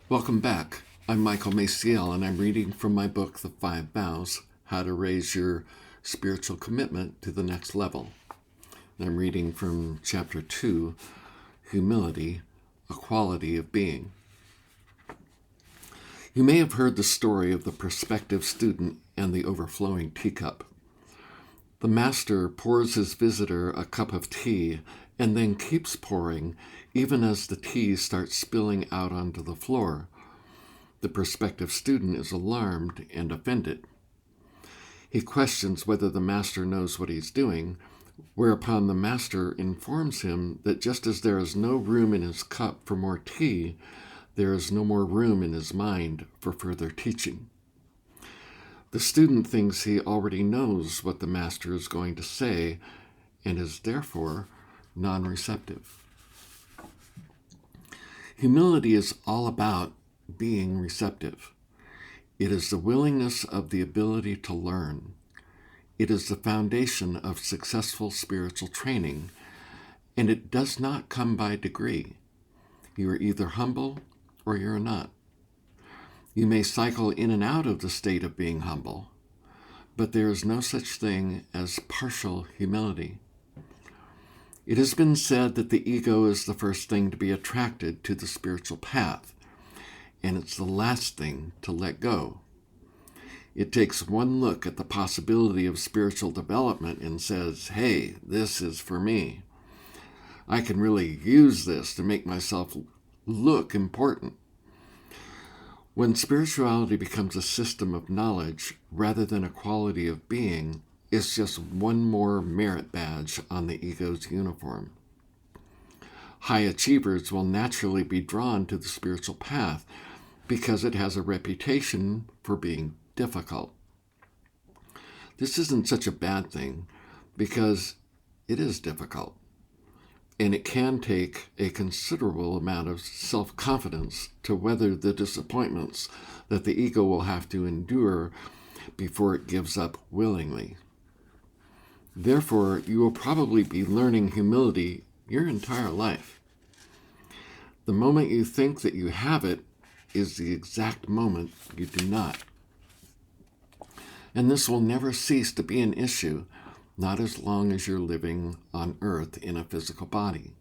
Welcome back. I'm Maciel, and I'm reading from my book, The Five Vows, How to Raise Your Spiritual Commitment to the Next Level. And I'm reading from Chapter 2, Humility, a Quality of Being. You may have heard the story of the prospective student and the overflowing teacup. The master pours his visitor a cup of tea and then keeps pouring, even as the tea starts spilling out onto the floor. The prospective student is alarmed and offended. He questions whether the master knows what he's doing, whereupon the master informs him that just as there is no room in his cup for more tea, there is no more room in his mind for further teaching. The student thinks he already knows what the master is going to say and is therefore non-receptive. Humility is all about being receptive. It is the willingness of the ability to learn. It is the foundation of successful spiritual training, and it does not come by degree. You are either humble or you're not. You may cycle in and out of the state of being humble, but there is no such thing as partial humility. It has been said that the ego is the first thing to be attracted to the spiritual path, and it's the last thing to let go. It takes one look at the possibility of spiritual development and says, hey, this is for me. I can really use this to make myself look important. When spirituality becomes a system of knowledge rather than a quality of being, it's just one more merit badge on the ego's uniform. High achievers will naturally be drawn to the spiritual path because it has a reputation for being difficult. This isn't such a bad thing because it is difficult, and it can take a considerable amount of self-confidence to weather the disappointments that the ego will have to endure before it gives up willingly. Therefore, you will probably be learning humility your entire life. The moment you think that you have it is the exact moment you do not. And this will never cease to be an issue, not as long as you're living on earth in a physical body.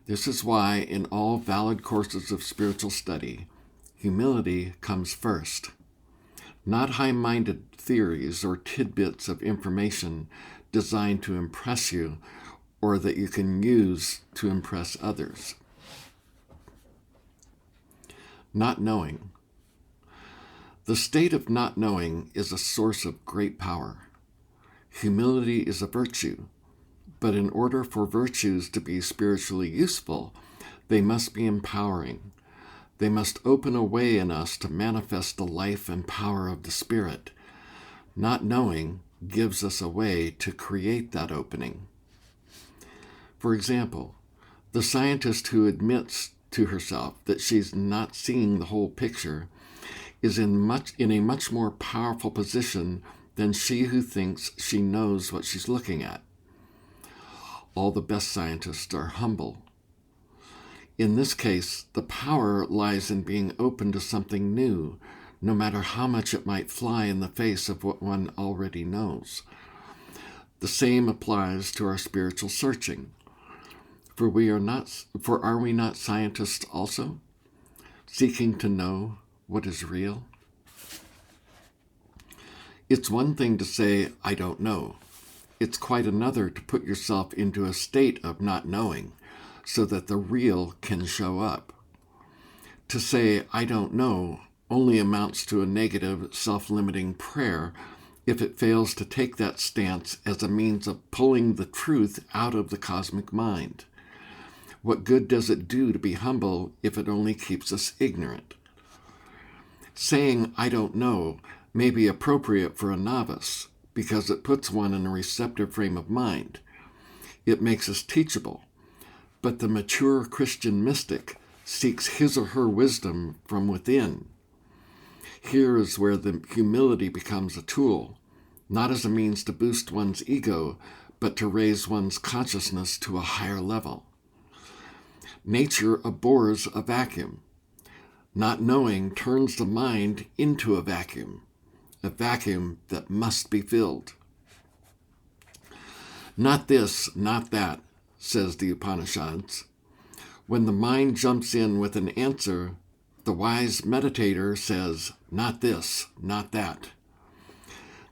This is why in all valid courses of spiritual study, humility comes first. Not high-minded theories or tidbits of information designed to impress you or that you can use to impress others. Not knowing. The state of not knowing is a source of great power. Humility is a virtue, but in order for virtues to be spiritually useful, they must be empowering. They must open a way in us to manifest the life and power of the Spirit. Not knowing gives us a way to create that opening. For example, the scientist who admits to herself that she's not seeing the whole picture is in a much more powerful position than she who thinks she knows what she's looking at. All the best scientists are humble. In this case, the power lies in being open to something new, no matter how much it might fly in the face of what one already knows. The same applies to our spiritual searching. For are we not scientists also, seeking to know what is real? It's one thing to say, I don't know. It's quite another to put yourself into a state of not knowing so that the real can show up. To say, I don't know, only amounts to a negative, self-limiting prayer if it fails to take that stance as a means of pulling the truth out of the cosmic mind. What good does it do to be humble if it only keeps us ignorant? Saying, I don't know, may be appropriate for a novice because it puts one in a receptive frame of mind. It makes us teachable. But the mature Christian mystic seeks his or her wisdom from within. Here is where the humility becomes a tool, not as a means to boost one's ego, but to raise one's consciousness to a higher level. Nature abhors a vacuum. Not knowing turns the mind into a vacuum that must be filled. Not this, not that, says the Upanishads. When the mind jumps in with an answer, the wise meditator says, not this, not that.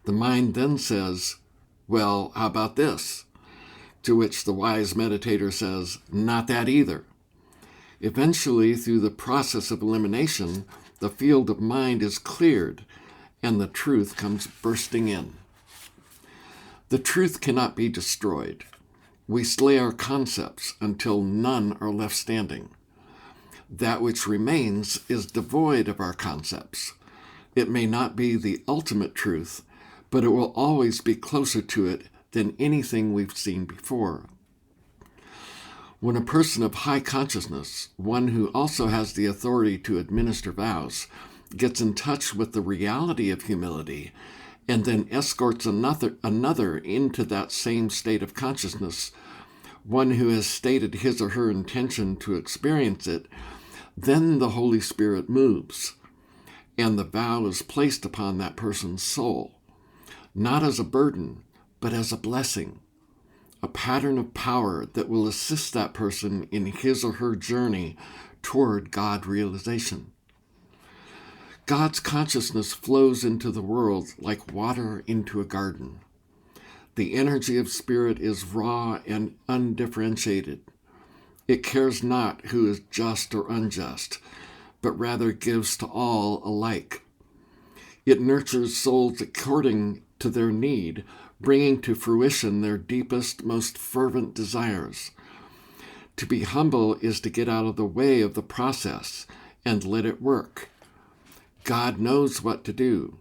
The mind then says, well, how about this? To which the wise meditator says, not that either. Eventually, through the process of elimination, the field of mind is cleared and the truth comes bursting in. The truth cannot be destroyed. We slay our concepts until none are left standing. That which remains is devoid of our concepts. It may not be the ultimate truth, but it will always be closer to it than anything we've seen before. When a person of high consciousness, one who also has the authority to administer vows, gets in touch with the reality of humility, and then escorts another into that same state of consciousness, one who has stated his or her intention to experience it, then the Holy Spirit moves, and the vow is placed upon that person's soul, not as a burden, but as a blessing, a pattern of power that will assist that person in his or her journey toward God realization. God's consciousness flows into the world like water into a garden. The energy of spirit is raw and undifferentiated. It cares not who is just or unjust, but rather gives to all alike. It nurtures souls according to their need, bringing to fruition their deepest, most fervent desires. To be humble is to get out of the way of the process and let it work. God knows what to do.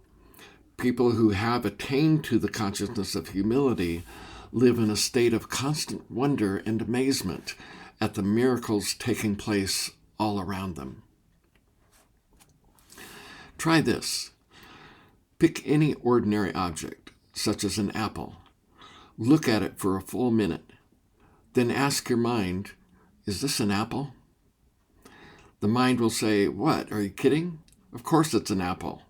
People who have attained to the consciousness of humility live in a state of constant wonder and amazement at the miracles taking place all around them. Try this. Pick any ordinary object, such as an apple. Look at it for a full minute. Then ask your mind, is this an apple? The mind will say, what, are you kidding? Of course it's an apple.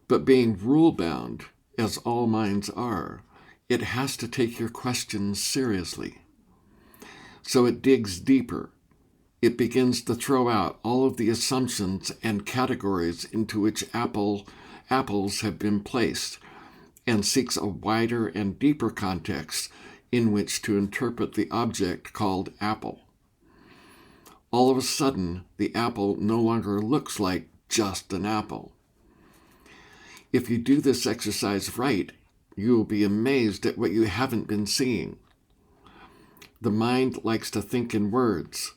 But being rule-bound, as all minds are, it has to take your questions seriously. So it digs deeper. It begins to throw out all of the assumptions and categories into which apples have been placed, and seeks a wider and deeper context in which to interpret the object called apple. All of a sudden, the apple no longer looks like just an apple. If you do this exercise right, you will be amazed at what you haven't been seeing. The mind likes to think in words.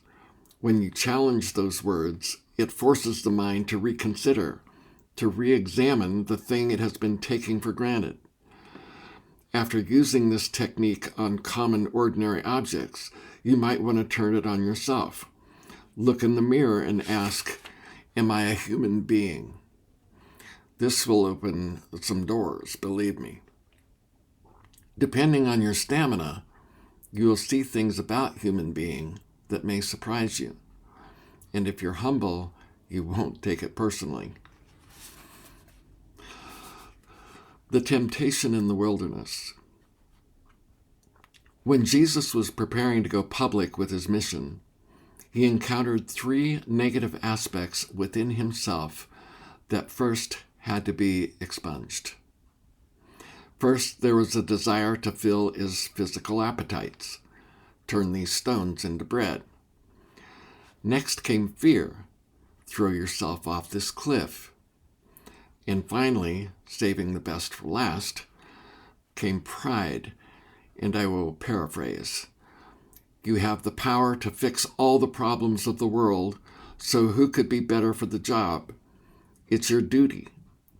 When you challenge those words, it forces the mind to reconsider, to re-examine the thing it has been taking for granted. After using this technique on common ordinary objects, you might want to turn it on yourself. Look in the mirror and ask, am I a human being? This will open some doors, believe me. Depending on your stamina, you will see things about human being that may surprise you. And if you're humble, you won't take it personally. The temptation in the wilderness. When Jesus was preparing to go public with his mission, he encountered 3 negative aspects within himself that first had to be expunged. First, there was a desire to fill his physical appetites, turn these stones into bread. Next came fear, throw yourself off this cliff. And finally, saving the best for last, came pride, and I will paraphrase. You have the power to fix all the problems of the world, so who could be better for the job? It's your duty,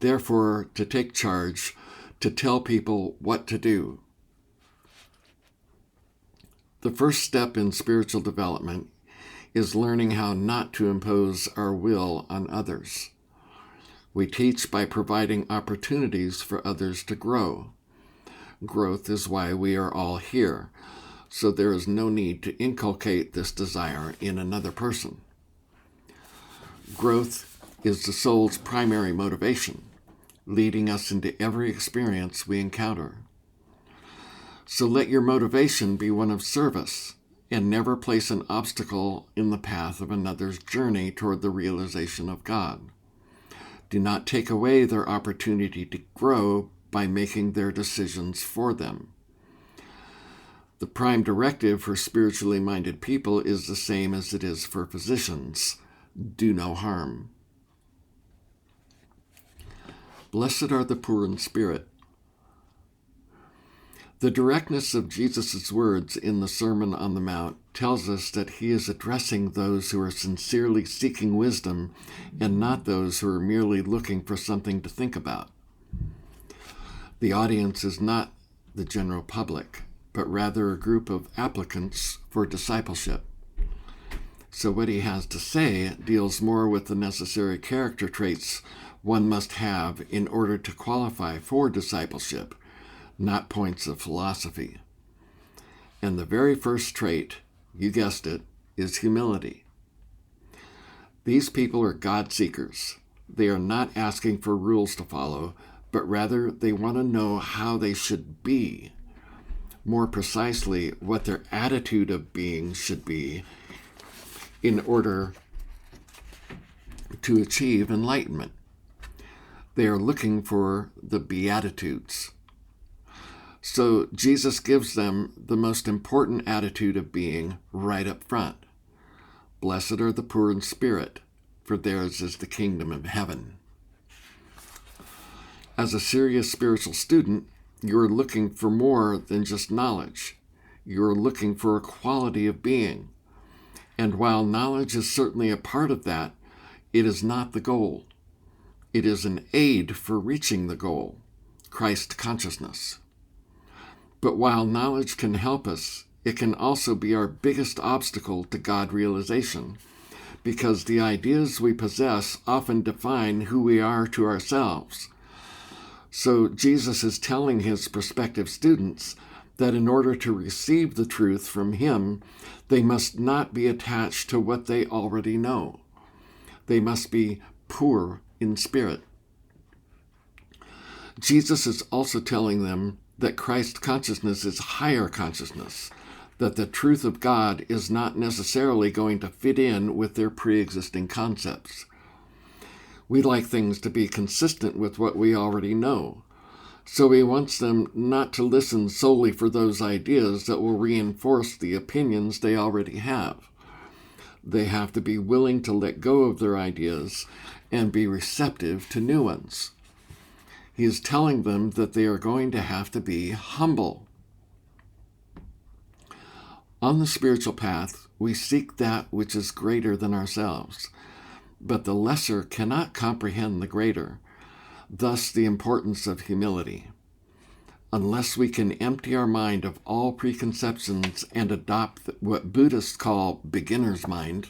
therefore, to take charge, to tell people what to do. The first step in spiritual development is learning how not to impose our will on others. We teach by providing opportunities for others to grow. Growth is why we are all here, so there is no need to inculcate this desire in another person. Growth is the soul's primary motivation, leading us into every experience we encounter. So let your motivation be one of service, and never place an obstacle in the path of another's journey toward the realization of God. Do not take away their opportunity to grow by making their decisions for them. The prime directive for spiritually minded people is the same as it is for physicians: do no harm. Blessed are the poor in spirit. The directness of Jesus' words in the Sermon on the Mount tells us that he is addressing those who are sincerely seeking wisdom and not those who are merely looking for something to think about. The audience is not the general public, but rather a group of applicants for discipleship. So what he has to say deals more with the necessary character traits one must have in order to qualify for discipleship, not points of philosophy. And the very first trait, you guessed it, is humility. These people are God seekers. They are not asking for rules to follow, but rather they want to know how they should be. More precisely, what their attitude of being should be in order to achieve enlightenment. They are looking for the Beatitudes. So Jesus gives them the most important attitude of being right up front. Blessed are the poor in spirit, for theirs is the kingdom of heaven. As a serious spiritual student, you are looking for more than just knowledge. You are looking for a quality of being. And while knowledge is certainly a part of that, it is not the goal. It is an aid for reaching the goal, Christ consciousness. But while knowledge can help us, it can also be our biggest obstacle to God realization, because the ideas we possess often define who we are to ourselves. So Jesus is telling his prospective students that in order to receive the truth from him, they must not be attached to what they already know. They must be poor in spirit. Jesus is also telling them that Christ consciousness is higher consciousness, that the truth of God is not necessarily going to fit in with their pre-existing concepts. We like things to be consistent with what we already know, so he wants them not to listen solely for those ideas that will reinforce the opinions they already have. They have to be willing to let go of their ideas and be receptive to new ones. He is telling them that they are going to have to be humble. On the spiritual path, we seek that which is greater than ourselves, but the lesser cannot comprehend the greater, thus the importance of humility. Unless we can empty our mind of all preconceptions and adopt what Buddhists call beginner's mind,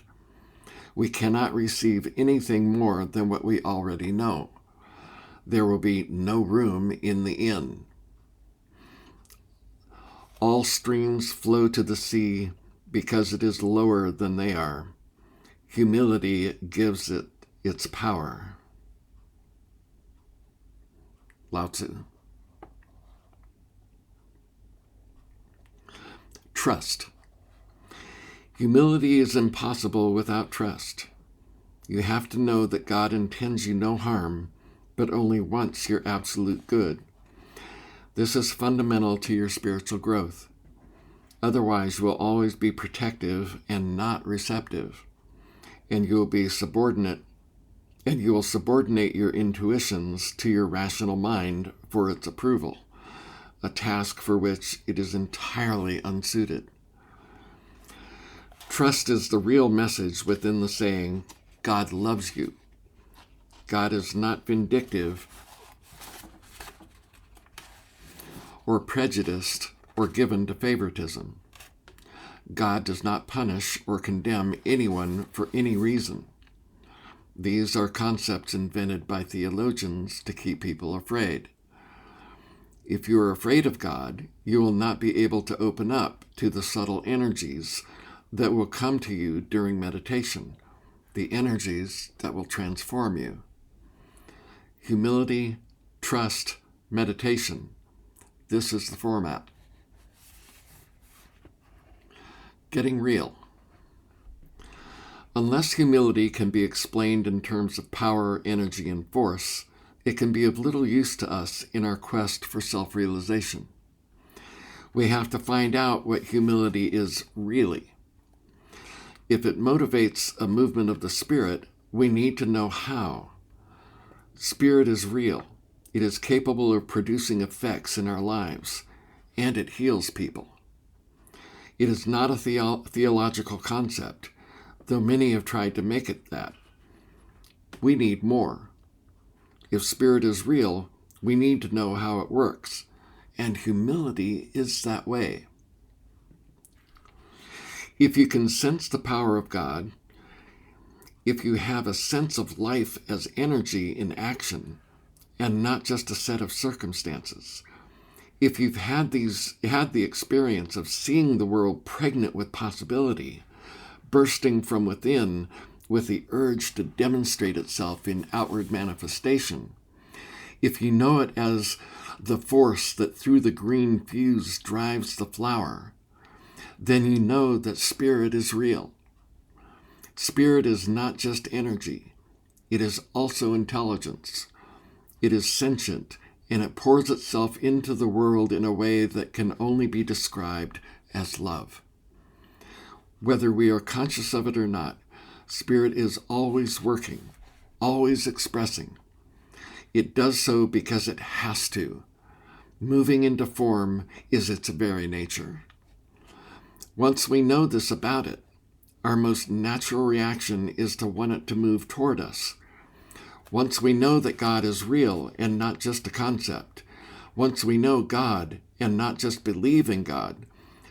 we cannot receive anything more than what we already know. There will be no room in the inn. All streams flow to the sea because it is lower than they are. Humility gives it its power. Lao Tzu. Trust. Humility is impossible without trust. You have to know that God intends you no harm, but only wants your absolute good. This is fundamental to your spiritual growth. Otherwise, you will always be protective and not receptive, and you will be subordinate, and you will subordinate your intuitions to your rational mind for its approval, a task for which it is entirely unsuited. Trust is the real message within the saying, God loves you. God is not vindictive or prejudiced or given to favoritism. God does not punish or condemn anyone for any reason. These are concepts invented by theologians to keep people afraid. If you are afraid of God, you will not be able to open up to the subtle energies that will come to you during meditation, the energies that will transform you. Humility, trust, meditation. This is the format. Getting real. Unless humility can be explained in terms of power, energy, and force, it can be of little use to us in our quest for self-realization. We have to find out what humility is really. If it motivates a movement of the spirit, we need to know how. Spirit is real. It is capable of producing effects in our lives, and it heals people. It is not a theological concept, though many have tried to make it that. We need more. If spirit is real, we need to know how it works, and humility is that way. If you can sense the power of God, if you have a sense of life as energy in action, and not just a set of circumstances, if you've had the experience of seeing the world pregnant with possibility, bursting from within with the urge to demonstrate itself in outward manifestation, if you know it as the force that through the green fuse drives the flower, then you know that spirit is real. Spirit is not just energy. It is also intelligence. It is sentient, and it pours itself into the world in a way that can only be described as love. Whether we are conscious of it or not, spirit is always working, always expressing. It does so because it has to. Moving into form is its very nature. Once we know this about it, our most natural reaction is to want it to move toward us. Once we know that God is real and not just a concept, once we know God and not just believe in God,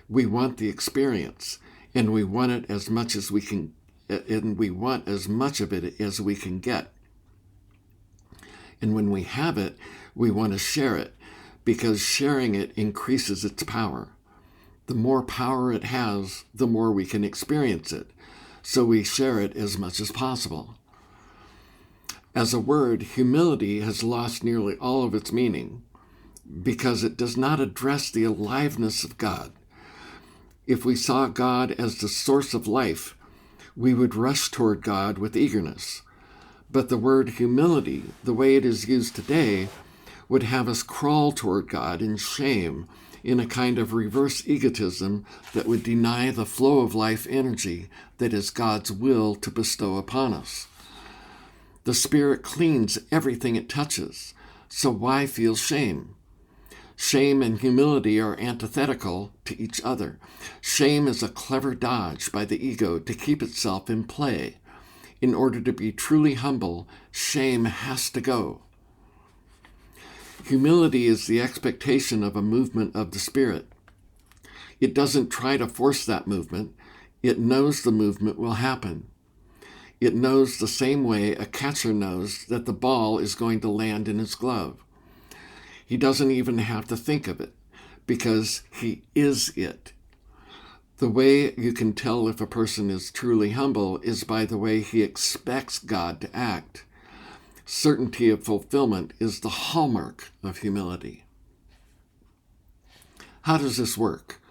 we want the experience, and we want it as much as we can, and we want as much of it as we can get. And when we have it, we want to share it, because sharing it increases its power. The more power it has, the more we can experience it, so we share it as much as possible. As a word, humility has lost nearly all of its meaning because it does not address the aliveness of God. If we saw God as the source of life, we would rush toward God with eagerness. But the word humility, the way it is used today, would have us crawl toward God in shame, in a kind of reverse egotism that would deny the flow of life energy that is God's will to bestow upon us. The Spirit cleans everything it touches, so why feel shame? Shame and humility are antithetical to each other. Shame is a clever dodge by the ego to keep itself in play. In order to be truly humble, shame has to go. Humility is the expectation of a movement of the Spirit. It doesn't try to force that movement. It knows the movement will happen. It knows the same way a catcher knows that the ball is going to land in his glove. He doesn't even have to think of it, because he is it. The way you can tell if a person is truly humble is by the way he expects God to act. Certainty of fulfillment is the hallmark of humility. How does this work?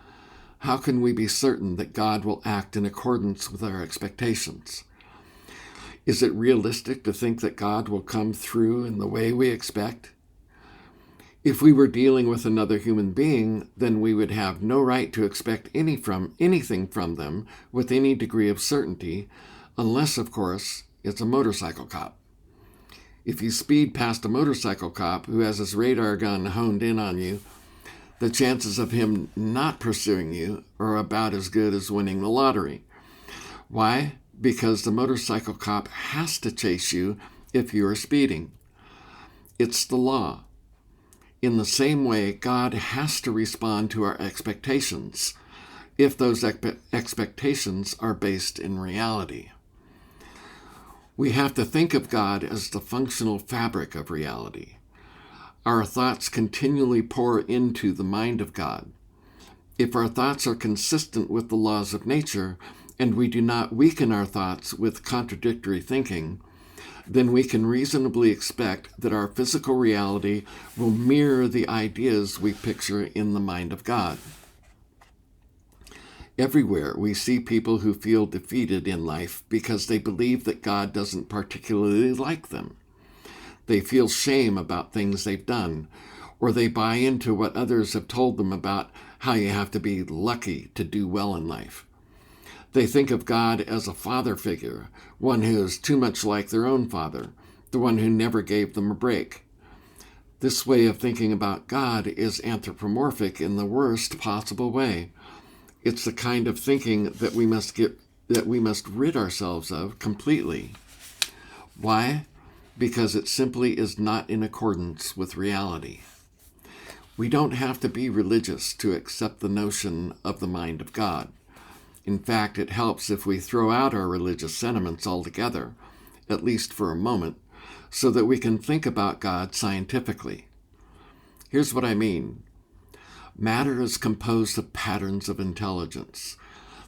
How can we be certain that God will act in accordance with our expectations? Is it realistic to think that God will come through in the way we expect? If we were dealing with another human being, then we would have no right to expect anything from them with any degree of certainty, unless, of course, it's a motorcycle cop. If you speed past a motorcycle cop who has his radar gun honed in on you, the chances of him not pursuing you are about as good as winning the lottery. Why? Because the motorcycle cop has to chase you if you are speeding. It's the law. In the same way, God has to respond to our expectations, if those expectations are based in reality. We have to think of God as the functional fabric of reality. Our thoughts continually pour into the mind of God. If our thoughts are consistent with the laws of nature, and we do not weaken our thoughts with contradictory thinking, then we can reasonably expect that our physical reality will mirror the ideas we picture in the mind of God. Everywhere we see people who feel defeated in life because they believe that God doesn't particularly like them. They feel shame about things they've done, or they buy into what others have told them about how you have to be lucky to do well in life. They think of God as a father figure, one who is too much like their own father, the one who never gave them a break. This way of thinking about God is anthropomorphic in the worst possible way. It's the kind of thinking that we must rid ourselves of completely. Why? Because it simply is not in accordance with reality. We don't have to be religious to accept the notion of the mind of God. In fact, it helps if we throw out our religious sentiments altogether, at least for a moment, so that we can think about God scientifically. Here's what I mean. Matter is composed of patterns of intelligence.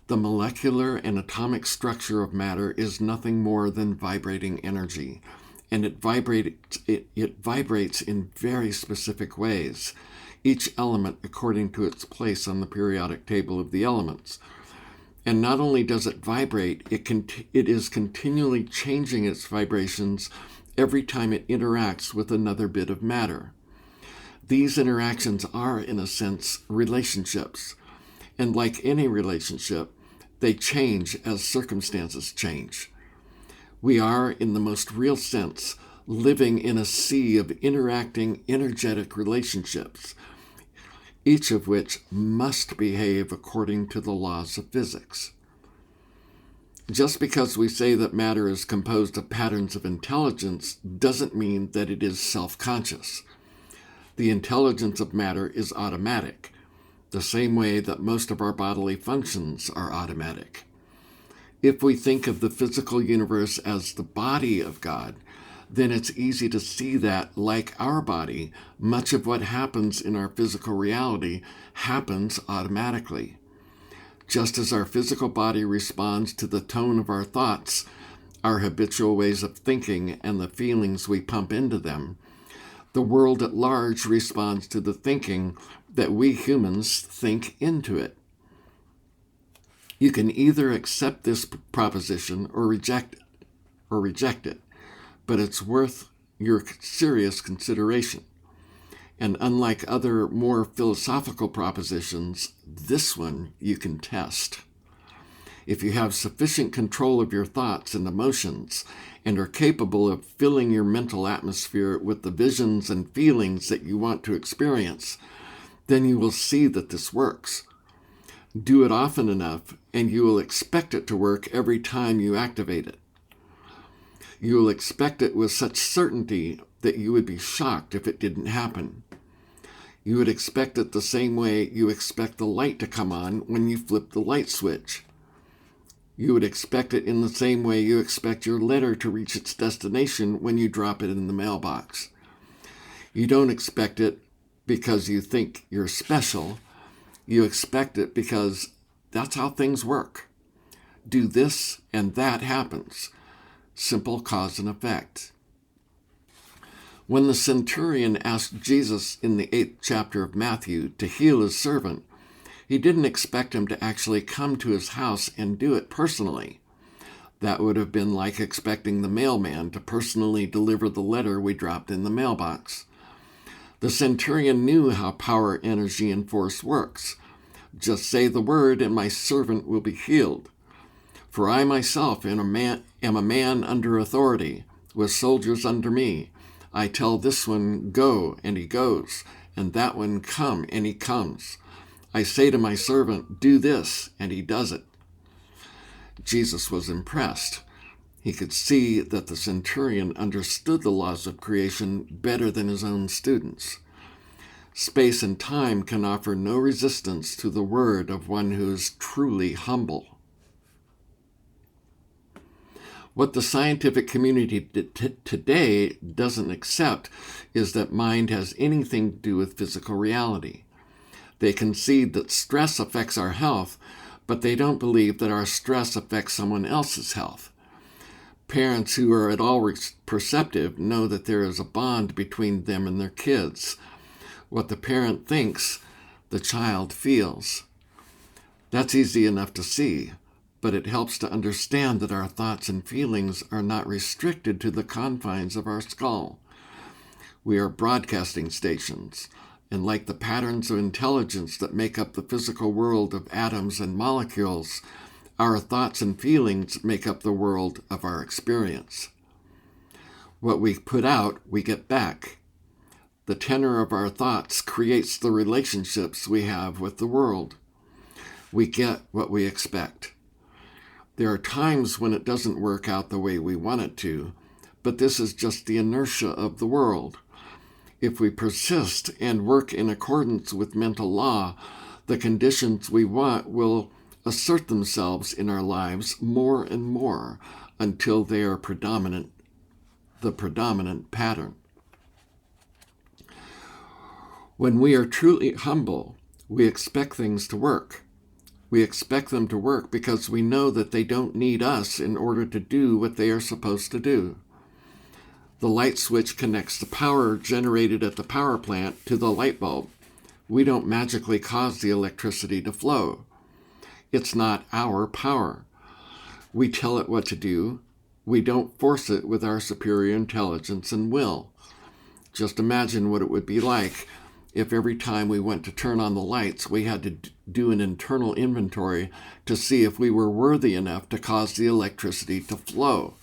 The molecular and atomic structure of matter is nothing more than vibrating energy, and it vibrates in very specific ways, each element according to its place on the periodic table of the elements. And not only does it vibrate, it is continually changing its vibrations every time it interacts with another bit of matter. These interactions are, in a sense, relationships. And like any relationship, they change as circumstances change. We are, in the most real sense, living in a sea of interacting, energetic relationships, each of which must behave according to the laws of physics. Just because we say that matter is composed of patterns of intelligence doesn't mean that it is self-conscious. The intelligence of matter is automatic, the same way that most of our bodily functions are automatic. If we think of the physical universe as the body of God, then it's easy to see that, like our body, much of what happens in our physical reality happens automatically. Just as our physical body responds to the tone of our thoughts, our habitual ways of thinking, and the feelings we pump into them, the world at large responds to the thinking that we humans think into it. You can either accept this proposition or reject it, but it's worth your serious consideration. And unlike other more philosophical propositions, this one you can test. If you have sufficient control of your thoughts and emotions and are capable of filling your mental atmosphere with the visions and feelings that you want to experience, then you will see that this works. Do it often enough, and you will expect it to work every time you activate it. You will expect it with such certainty that you would be shocked if it didn't happen. You would expect it the same way you expect the light to come on when you flip the light switch. You would expect it in the same way you expect your letter to reach its destination when you drop it in the mailbox. You don't expect it because you think you're special. You expect it because that's how things work. Do this and that happens. Simple cause and effect. When the centurion asked Jesus in the 8th chapter of Matthew to heal his servant, he didn't expect him to actually come to his house and do it personally. That would have been like expecting the mailman to personally deliver the letter we dropped in the mailbox. The centurion knew how power, energy, and force works. Just say the word and my servant will be healed. For I myself am a man under authority, with soldiers under me. I tell this one, go, and he goes, and that one, come, and he comes. I say to my servant, do this, and he does it. Jesus was impressed. He could see that the centurion understood the laws of creation better than his own students. Space and time can offer no resistance to the word of one who is truly humble. What the scientific community today doesn't accept is that mind has anything to do with physical reality. They concede that stress affects our health, but they don't believe that our stress affects someone else's health. Parents who are at all perceptive know that there is a bond between them and their kids. What the parent thinks, the child feels. That's easy enough to see, but it helps to understand that our thoughts and feelings are not restricted to the confines of our skull. We are broadcasting stations, and like the patterns of intelligence that make up the physical world of atoms and molecules, our thoughts and feelings make up the world of our experience. What we put out, we get back. The tenor of our thoughts creates the relationships we have with the world. We get what we expect. There are times when it doesn't work out the way we want it to, but this is just the inertia of the world. If we persist and work in accordance with mental law, the conditions we want will assert themselves in our lives more and more until they are the predominant pattern. When we are truly humble, we expect things to work. We expect them to work because we know that they don't need us in order to do what they are supposed to do. The light switch connects the power generated at the power plant to the light bulb. We don't magically cause the electricity to flow. It's not our power. We tell it what to do. We don't force it with our superior intelligence and will. Just imagine what it would be like if every time we went to turn on the lights, we had to do an internal inventory to see if we were worthy enough to cause the electricity to flow.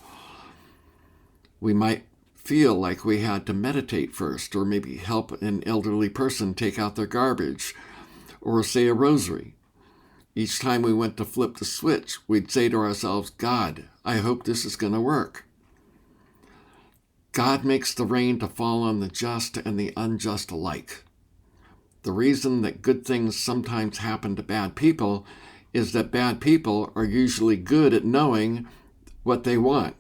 We might feel like we had to meditate first, or maybe help an elderly person take out their garbage, or say a rosary. Each time we went to flip the switch, we'd say to ourselves, God, I hope this is going to work. God makes the rain to fall on the just and the unjust alike. The reason that good things sometimes happen to bad people is that bad people are usually good at knowing what they want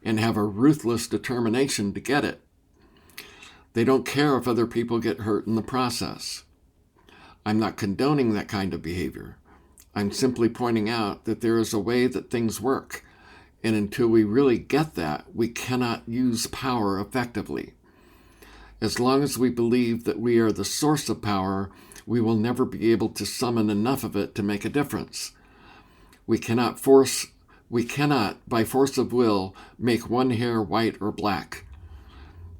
and have a ruthless determination to get it. They don't care if other people get hurt in the process. I'm not condoning that kind of behavior. I'm simply pointing out that there is a way that things work, and until we really get that, we cannot use power effectively. As long as we believe that we are the source of power, we will never be able to summon enough of it to make a difference. We cannot, by force of will, make one hair white or black.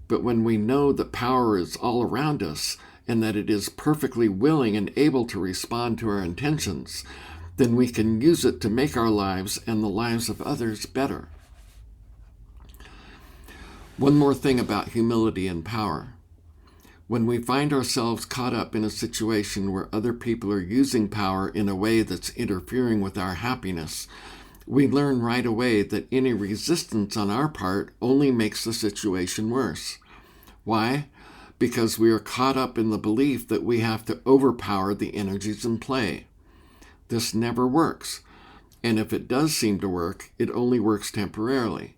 But when we know that power is all around us and that it is perfectly willing and able to respond to our intentions, then we can use it to make our lives and the lives of others better. One more thing about humility and power. When we find ourselves caught up in a situation where other people are using power in a way that's interfering with our happiness, we learn right away that any resistance on our part only makes the situation worse. Why? Because we are caught up in the belief that we have to overpower the energies in play. This never works, and if it does seem to work, it only works temporarily.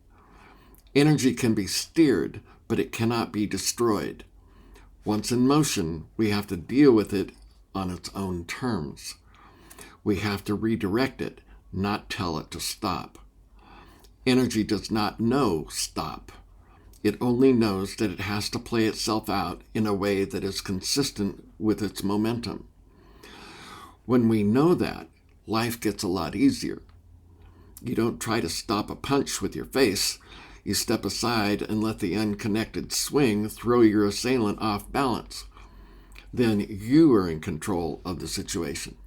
Energy can be steered, but it cannot be destroyed. Once in motion, we have to deal with it on its own terms. We have to redirect it, not tell it to stop. Energy does not know stop. It only knows that it has to play itself out in a way that is consistent with its momentum. When we know that, life gets a lot easier. You don't try to stop a punch with your face. You step aside and let the unconnected swing throw your assailant off balance. Then you are in control of the situation.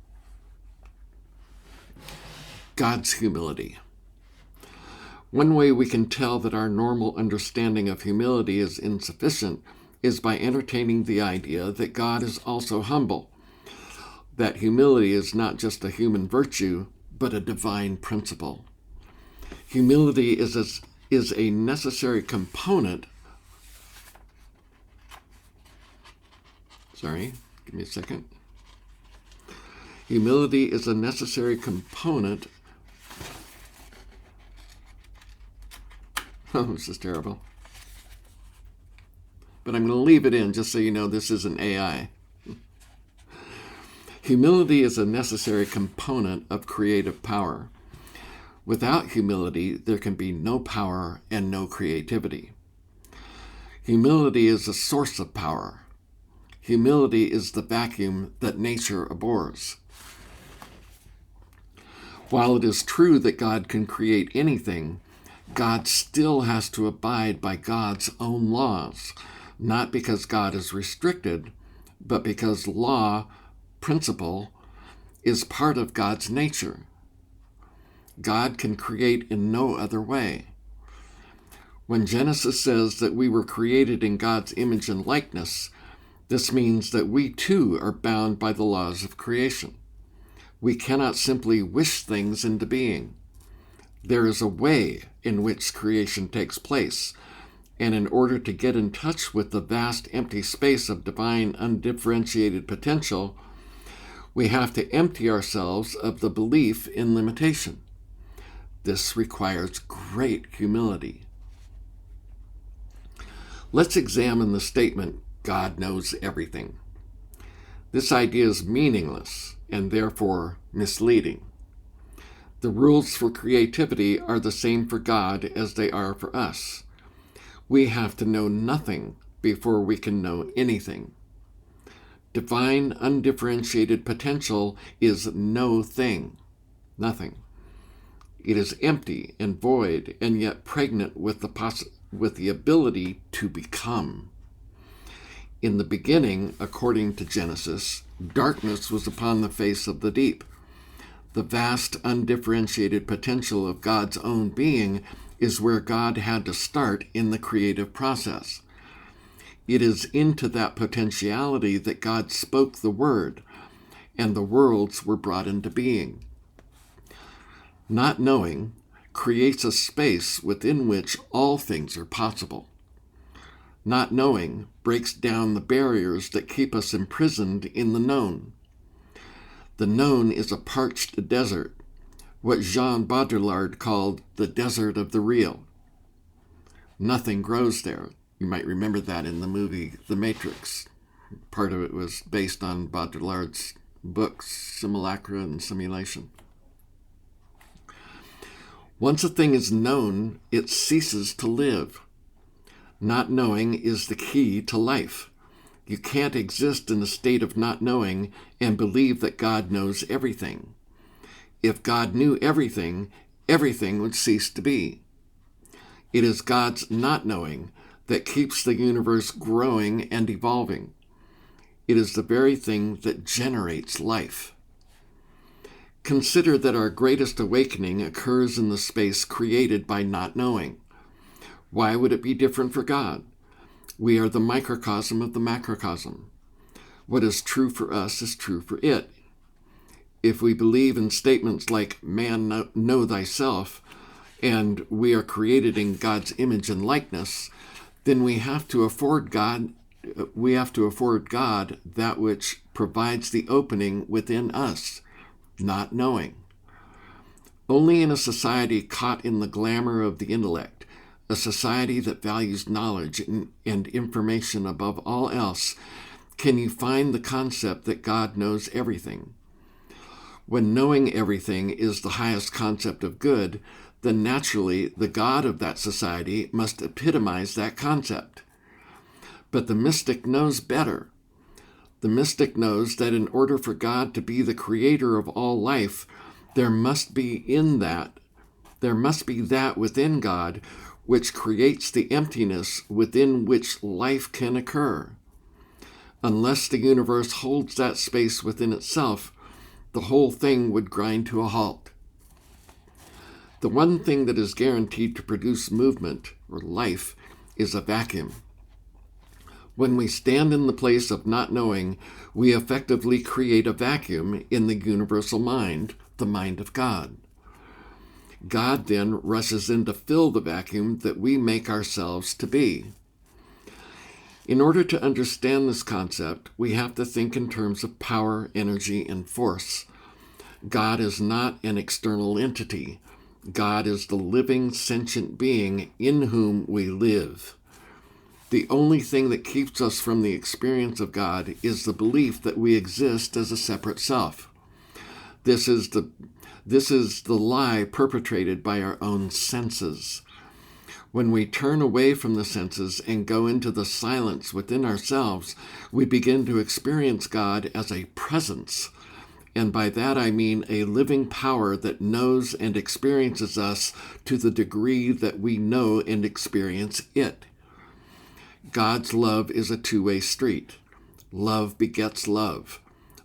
God's humility. One way we can tell that our normal understanding of humility is insufficient is by entertaining the idea that God is also humble, that humility is not just a human virtue, but a divine principle. Humility is a necessary component. Sorry, give me a second. Humility is a necessary component. Oh, this is terrible. But I'm going to leave it in just so you know this isn't AI. Humility is a necessary component of creative power. Without humility, there can be no power and no creativity. Humility is a source of power. Humility is the vacuum that nature abhors. While it is true that God can create anything, God still has to abide by God's own laws, not because God is restricted, but because law, principle, is part of God's nature. God can create in no other way. When Genesis says that we were created in God's image and likeness, this means that we too are bound by the laws of creation. We cannot simply wish things into being. There is a way in which creation takes place, and in order to get in touch with the vast empty space of divine undifferentiated potential, we have to empty ourselves of the belief in limitation. This requires great humility. Let's examine the statement, God knows everything. This idea is meaningless and therefore misleading. The rules for creativity are the same for God as they are for us. We have to know nothing before we can know anything. Divine undifferentiated potential is no thing, nothing. It is empty and void and yet pregnant with the ability to become. In the beginning, according to Genesis, darkness was upon the face of the deep. The vast, undifferentiated potential of God's own being is where God had to start in the creative process. It is into that potentiality that God spoke the word, and the worlds were brought into being. Not knowing creates a space within which all things are possible. Not knowing breaks down the barriers that keep us imprisoned in the known. The known is a parched desert, what Jean Baudrillard called the desert of the real. Nothing grows there. You might remember that in the movie The Matrix. Part of it was based on Baudrillard's books, Simulacra and Simulation. Once a thing is known, it ceases to live. Not knowing is the key to life. You can't exist in a state of not knowing and believe that God knows everything. If God knew everything, everything would cease to be. It is God's not knowing that keeps the universe growing and evolving. It is the very thing that generates life. Consider that our greatest awakening occurs in the space created by not knowing. Why would it be different for God? We are the microcosm of the macrocosm. What is true for us is true for it. If we believe in statements like, man, know thyself, and we are created in God's image and likeness, then we have to afford God that which provides the opening within us, not knowing. Only in a society caught in the glamour of the intellect, a society that values knowledge and information above all else, can you find the concept that God knows everything. When knowing everything is the highest concept of good, then naturally the God of that society must epitomize that concept. But the mystic knows better. The mystic knows that in order for God to be the creator of all life, there must be that within God which creates the emptiness within which life can occur. Unless the universe holds that space within itself, the whole thing would grind to a halt. The one thing that is guaranteed to produce movement, or life, is a vacuum. When we stand in the place of not knowing, we effectively create a vacuum in the universal mind, the mind of God. God then rushes in to fill the vacuum that we make ourselves to be. In order to understand this concept, we have to think in terms of power, energy, and force. God is not an external entity. God is the living, sentient being in whom we live. The only thing that keeps us from the experience of God is the belief that we exist as a separate self. This is the lie perpetrated by our own senses. When we turn away from the senses and go into the silence within ourselves, we begin to experience God as a presence. And by that I mean a living power that knows and experiences us to the degree that we know and experience it. God's love is a two-way street. Love begets love,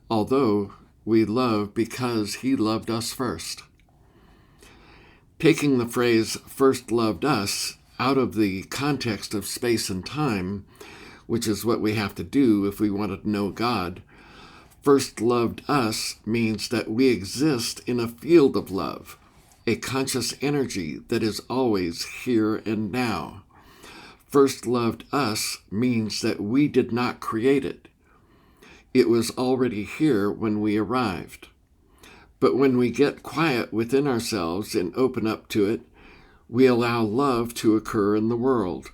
although we love because he loved us first. Taking the phrase "first loved us" out of the context of space and time, which is what we have to do if we want to know God, "first loved us" means that we exist in a field of love, a conscious energy that is always here and now. "First loved us" means that we did not create it. It was already here when we arrived. But when we get quiet within ourselves and open up to it, we allow love to occur in the world.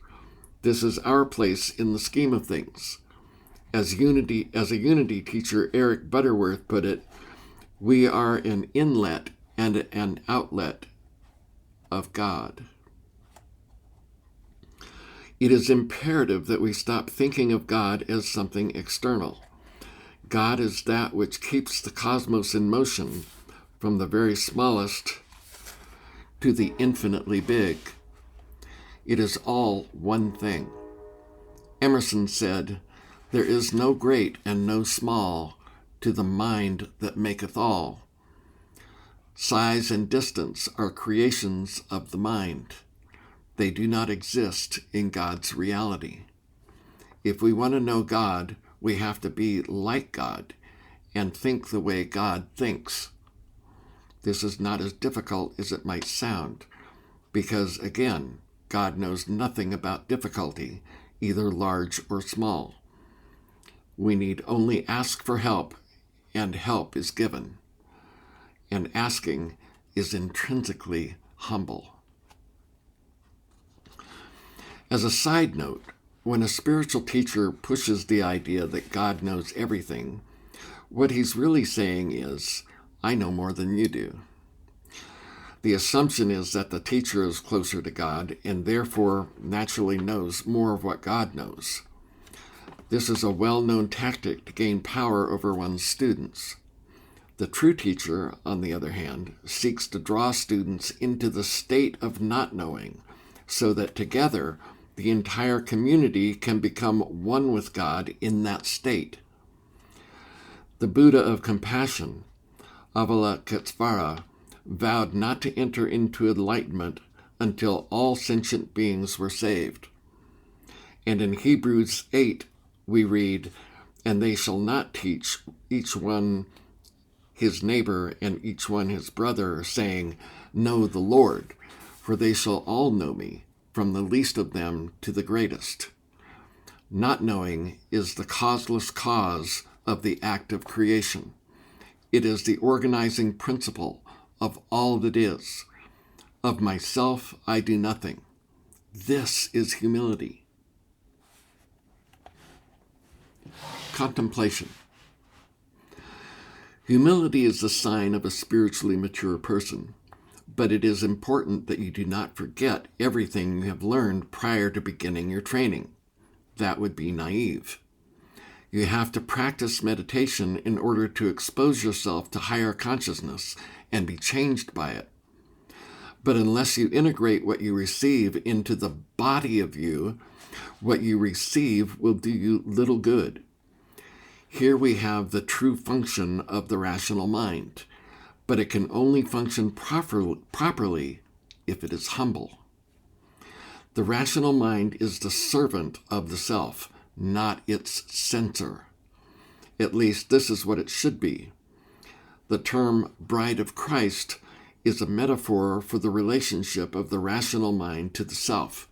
This is our place in the scheme of things. As a unity teacher, Eric Butterworth, put it, we are an inlet and an outlet of God. It is imperative that we stop thinking of God as something external. God is that which keeps the cosmos in motion, from the very smallest to the infinitely big. It is all one thing. Emerson said, "There is no great and no small to the mind that maketh all." Size and distance are creations of the mind. They do not exist in God's reality. If we want to know God, we have to be like God and think the way God thinks. This is not as difficult as it might sound, because, again, God knows nothing about difficulty, either large or small. We need only ask for help, and help is given. And asking is intrinsically humble. As a side note, when a spiritual teacher pushes the idea that God knows everything, what he's really saying is, "I know more than you do." The assumption is that the teacher is closer to God and therefore naturally knows more of what God knows. This is a well-known tactic to gain power over one's students. The true teacher, on the other hand, seeks to draw students into the state of not knowing, so that together the entire community can become one with God in that state. The Buddha of compassion, Avalokitesvara, vowed not to enter into enlightenment until all sentient beings were saved. And in Hebrews 8, we read, "And they shall not teach each one his neighbor and each one his brother, saying, 'Know the Lord,' for they shall all know me, from the least of them to the greatest." Not knowing is the causeless cause of the act of creation. It is the organizing principle of all that is. Of myself I do nothing. This is humility. Contemplation. Humility is the sign of a spiritually mature person, but it is important that you do not forget everything you have learned prior to beginning your training. That would be naive. You have to practice meditation in order to expose yourself to higher consciousness and be changed by it. But unless you integrate what you receive into the body of you, what you receive will do you little good. Here we have the true function of the rational mind, but it can only function properly if it is humble. The rational mind is the servant of the self, not its censor. At least this is what it should be. The term bride of Christ is a metaphor for the relationship of the rational mind to the self.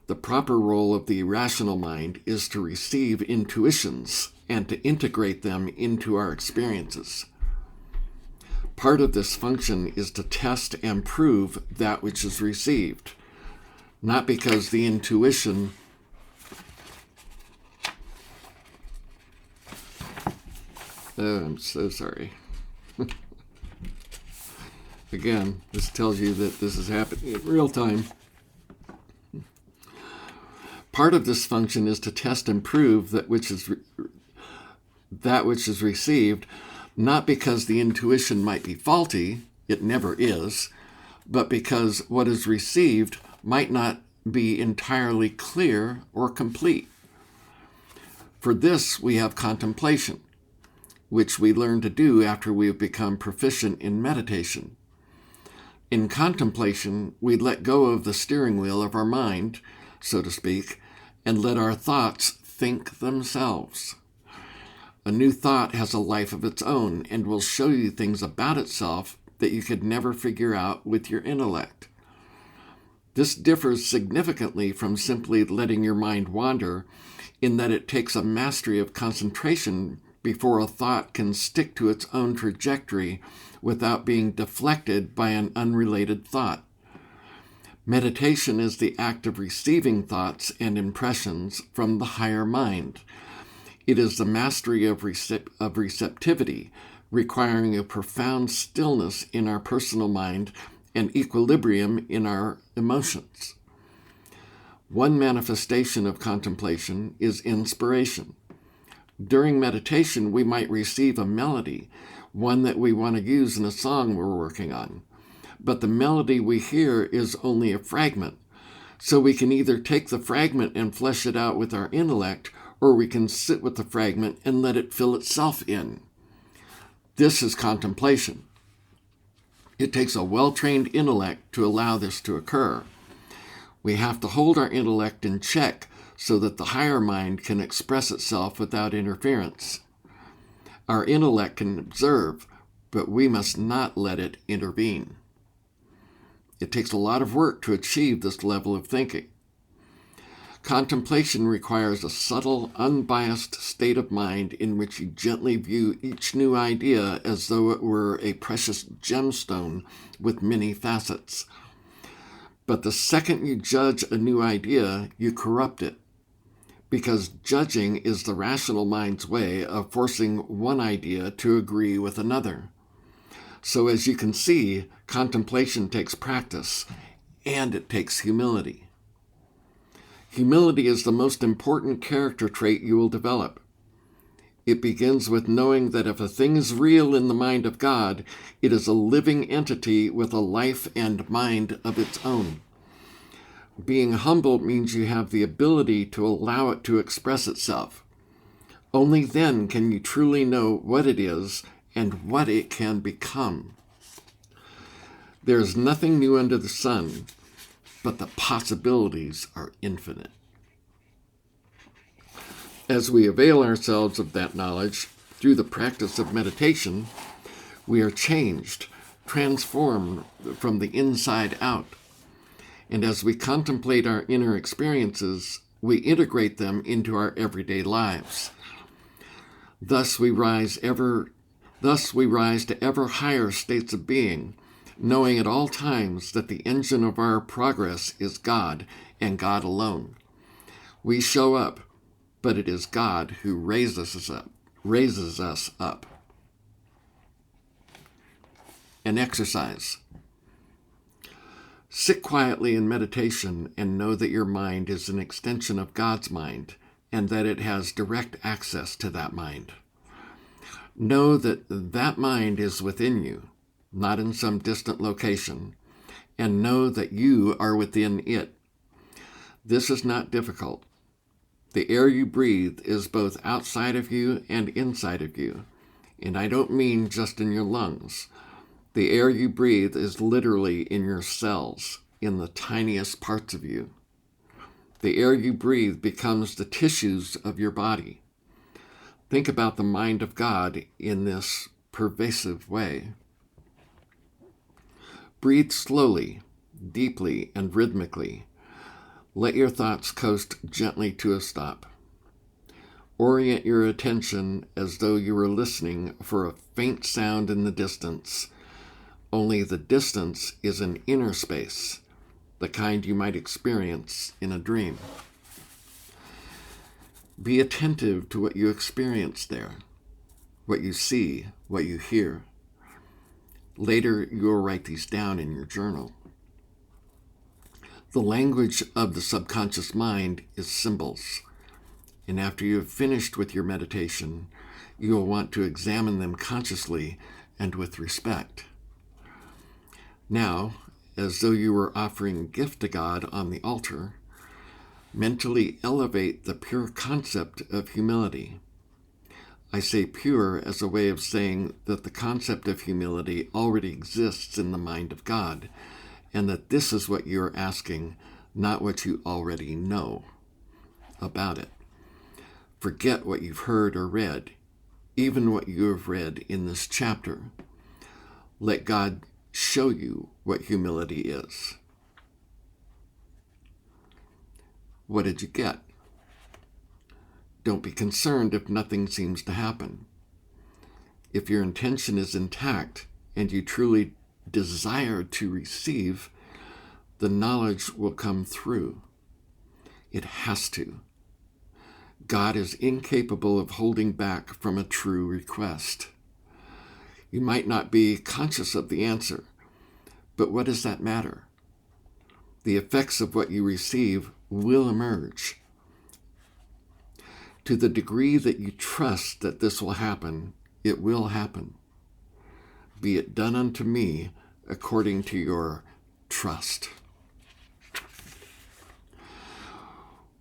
The proper role of the rational mind is to receive intuitions and to integrate them into our experiences. Part of this function is to test and prove that which is received, not because the intuition Oh, I'm so sorry. Again, this tells you that this is happening in real time. Part of this function is to test and prove that which is received, not because the intuition might be faulty, it never is, but because what is received might not be entirely clear or complete. For this, we have contemplation, which we learn to do after we have become proficient in meditation. In contemplation, we let go of the steering wheel of our mind, so to speak, and let our thoughts think themselves. A new thought has a life of its own and will show you things about itself that you could never figure out with your intellect. This differs significantly from simply letting your mind wander, in that it takes a mastery of concentration before a thought can stick to its own trajectory without being deflected by an unrelated thought. Meditation is the act of receiving thoughts and impressions from the higher mind. It is the mastery of receptivity, requiring a profound stillness in our personal mind and equilibrium in our emotions. One manifestation of contemplation is inspiration. During meditation, we might receive a melody, one that we want to use in a song we're working on. But the melody we hear is only a fragment, so we can either take the fragment and flesh it out with our intellect, or we can sit with the fragment and let it fill itself in. This is contemplation. It takes a well-trained intellect to allow this to occur. We have to hold our intellect in check so that the higher mind can express itself without interference. Our intellect can observe, but we must not let it intervene. It takes a lot of work to achieve this level of thinking. Contemplation requires a subtle, unbiased state of mind in which you gently view each new idea as though it were a precious gemstone with many facets. But the second you judge a new idea, you corrupt it, because judging is the rational mind's way of forcing one idea to agree with another. So as you can see, contemplation takes practice, and it takes humility. Humility is the most important character trait you will develop. It begins with knowing that if a thing is real in the mind of God, it is a living entity with a life and mind of its own. Being humble means you have the ability to allow it to express itself. Only then can you truly know what it is and what it can become. There is nothing new under the sun, but the possibilities are infinite. As we avail ourselves of that knowledge through the practice of meditation, we are changed, transformed from the inside out. And as we contemplate our inner experiences, we integrate them into our everyday lives. Thus we rise to ever higher states of being, knowing at all times that the engine of our progress is God and God alone. We show up, but it is God who raises us up. An exercise. Sit quietly in meditation and know that your mind is an extension of God's mind and that it has direct access to that mind. Know that that mind is within you, not in some distant location, and know that you are within it. This is not difficult. The air you breathe is both outside of you and inside of you, and I don't mean just in your lungs. The air you breathe is literally in your cells, in the tiniest parts of you. The air you breathe becomes the tissues of your body. Think about the mind of God in this pervasive way. Breathe slowly, deeply, and rhythmically. Let your thoughts coast gently to a stop. Orient your attention as though you were listening for a faint sound in the distance. Only the distance is an inner space, the kind you might experience in a dream. Be attentive to what you experience there. what you see, what you hear. Later, you'll write these down in your journal. The language of the subconscious mind is symbols, and after you have finished with your meditation, you will want to examine them consciously and with respect. Now, as though you were offering a gift to God on the altar, mentally elevate the pure concept of humility. I say pure as a way of saying that the concept of humility already exists in the mind of God, and that this is what you're asking, not what you already know about it. Forget what you've heard or read, even what you have read in this chapter. Let God show you what humility is. What did you get? Don't be concerned if nothing seems to happen. If your intention is intact and you truly desire to receive, the knowledge will come through. It has to. God is incapable of holding back from a true request. You might not be conscious of the answer, but what does that matter? The effects of what you receive will emerge. To the degree that you trust that this will happen, it will happen. Be it done unto me according to your trust.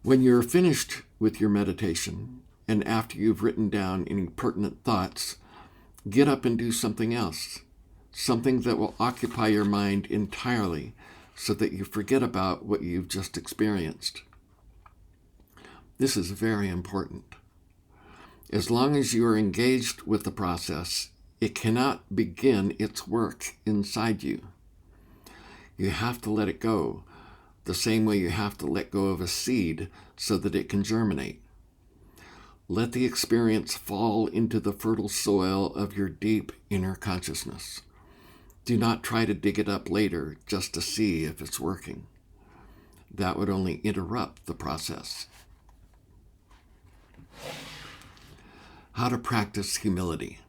When you're finished with your meditation, and after you've written down any pertinent thoughts, get up and do something else, something that will occupy your mind entirely so that you forget about what you've just experienced. This is very important. As long as you are engaged with the process, it cannot begin its work inside you. You have to let it go, the same way you have to let go of a seed so that it can germinate. Let the experience fall into the fertile soil of your deep inner consciousness. Do not try to dig it up later just to see if it's working. That would only interrupt the process. How to practice humility.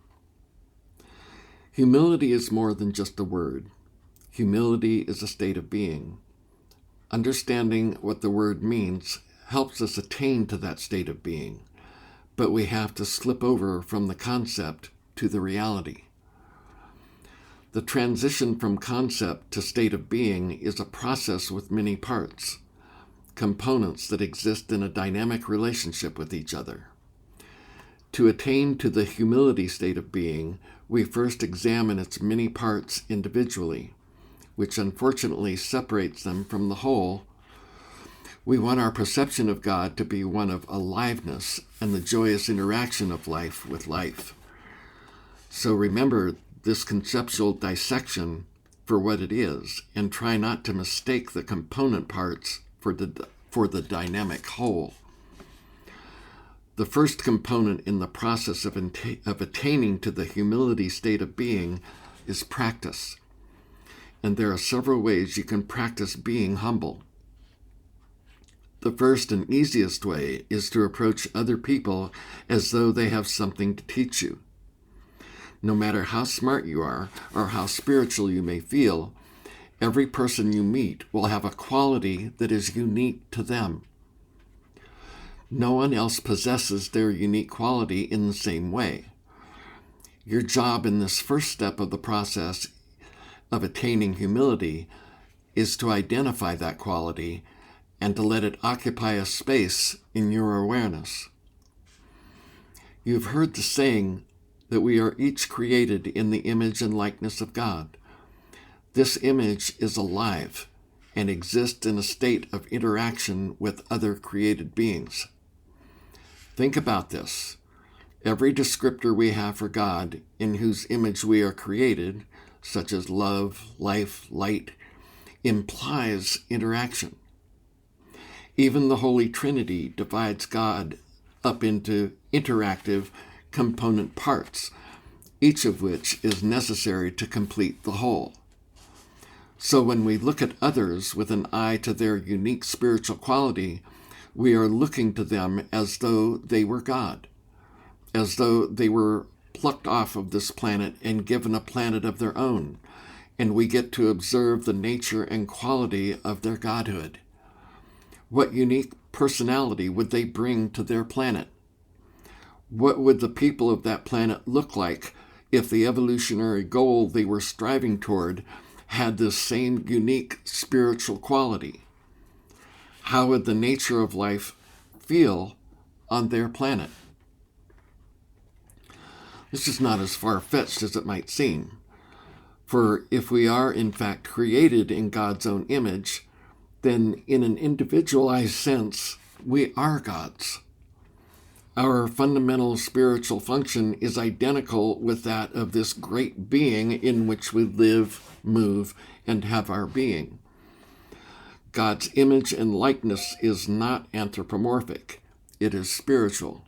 Humility is more than just a word. Humility is a state of being. Understanding what the word means helps us attain to that state of being, but we have to slip over from the concept to the reality. The transition from concept to state of being is a process with many parts, components that exist in a dynamic relationship with each other. To attain to the humility state of being, we first examine its many parts individually, which unfortunately separates them from the whole. We want our perception of God to be one of aliveness and the joyous interaction of life with life. So remember this conceptual dissection for what it is, and try not to mistake the component parts for the dynamic whole. The first component in the process of attaining to the humility state of being is practice. And there are several ways you can practice being humble. The first and easiest way is to approach other people as though they have something to teach you. No matter how smart you are or how spiritual you may feel, every person you meet will have a quality that is unique to them. No one else possesses their unique quality in the same way. Your job in this first step of the process of attaining humility is to identify that quality and to let it occupy a space in your awareness. You've heard the saying that we are each created in the image and likeness of God. This image is alive and exists in a state of interaction with other created beings. Think about this. Every descriptor we have for God, in whose image we are created, such as love, life, light, implies interaction. Even the Holy Trinity divides God up into interactive component parts, each of which is necessary to complete the whole. So when we look at others with an eye to their unique spiritual quality, we are looking to them as though they were God, as though they were plucked off of this planet and given a planet of their own, and we get to observe the nature and quality of their godhood. What unique personality would they bring to their planet? What would the people of that planet look like if the evolutionary goal they were striving toward had this same unique spiritual quality? How would the nature of life feel on their planet? This is not as far-fetched as it might seem. For if we are in fact created in God's own image, then in an individualized sense, we are gods. Our fundamental spiritual function is identical with that of this great being in which we live, move, and have our being. God's image and likeness is not anthropomorphic. It is spiritual.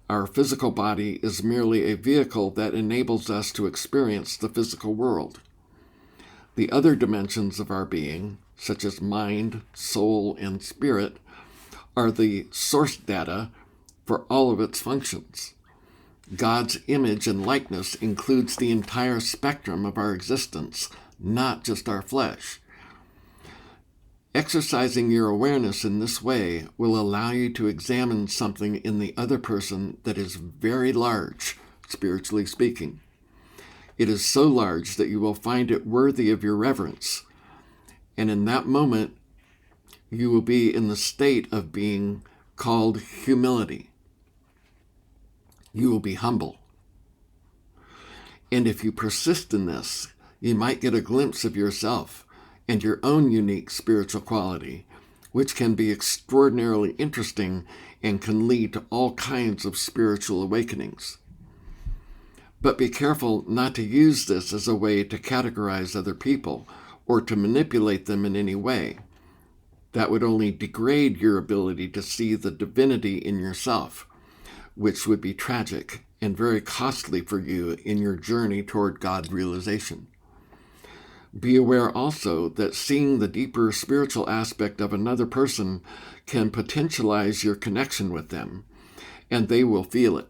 Our physical body is merely a vehicle that enables us to experience the physical world. The other dimensions of our being, such as mind, soul, and spirit, are the source data for all of its functions. God's image and likeness includes the entire spectrum of our existence, not just our flesh. Exercising your awareness in this way will allow you to examine something in the other person that is very large, spiritually speaking. It is so large that you will find it worthy of your reverence. And in that moment, you will be in the state of being called humility. You will be humble. And if you persist in this, you might get a glimpse of yourself and your own unique spiritual quality, which can be extraordinarily interesting and can lead to all kinds of spiritual awakenings. But be careful not to use this as a way to categorize other people or to manipulate them in any way. That would only degrade your ability to see the divinity in yourself, which would be tragic and very costly for you in your journey toward God realization. Be aware also that seeing the deeper spiritual aspect of another person can potentialize your connection with them, and they will feel it.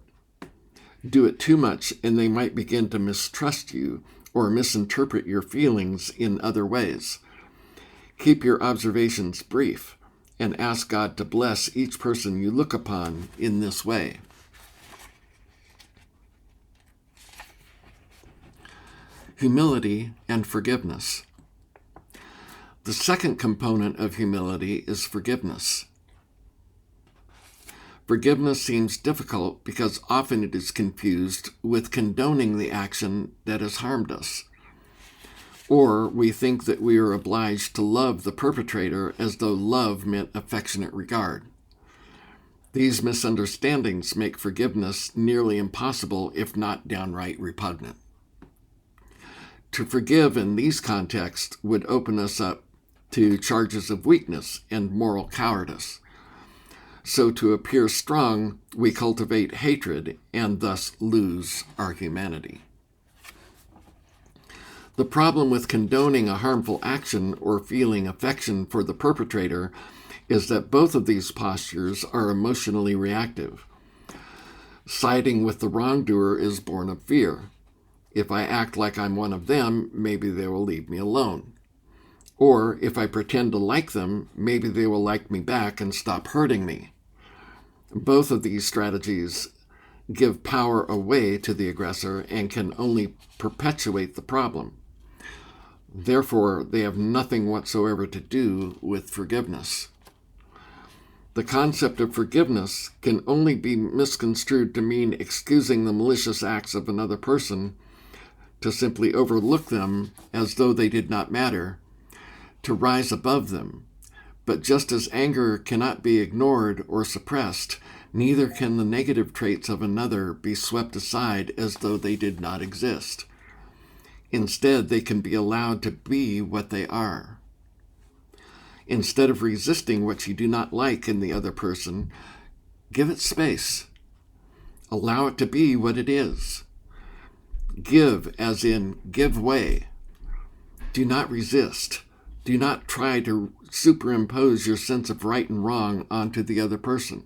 Do it too much, and they might begin to mistrust you or misinterpret your feelings in other ways. Keep your observations brief, and ask God to bless each person you look upon in this way. Humility and forgiveness. The second component of humility is forgiveness. Forgiveness seems difficult because often it is confused with condoning the action that has harmed us. Or we think that we are obliged to love the perpetrator as though love meant affectionate regard. These misunderstandings make forgiveness nearly impossible, if not downright repugnant. To forgive in these contexts would open us up to charges of weakness and moral cowardice. So to appear strong, we cultivate hatred and thus lose our humanity. The problem with condoning a harmful action or feeling affection for the perpetrator is that both of these postures are emotionally reactive. Siding with the wrongdoer is born of fear. If I act like I'm one of them, maybe they will leave me alone. Or if I pretend to like them, maybe they will like me back and stop hurting me. Both of these strategies give power away to the aggressor and can only perpetuate the problem. Therefore, they have nothing whatsoever to do with forgiveness. The concept of forgiveness can only be misconstrued to mean excusing the malicious acts of another person, to simply overlook them as though they did not matter, to rise above them. But just as anger cannot be ignored or suppressed, neither can the negative traits of another be swept aside as though they did not exist. Instead, they can be allowed to be what they are. Instead of resisting what you do not like in the other person, give it space. Allow it to be what it is. Give, as in give way. Do not resist. Do not try to superimpose your sense of right and wrong onto the other person.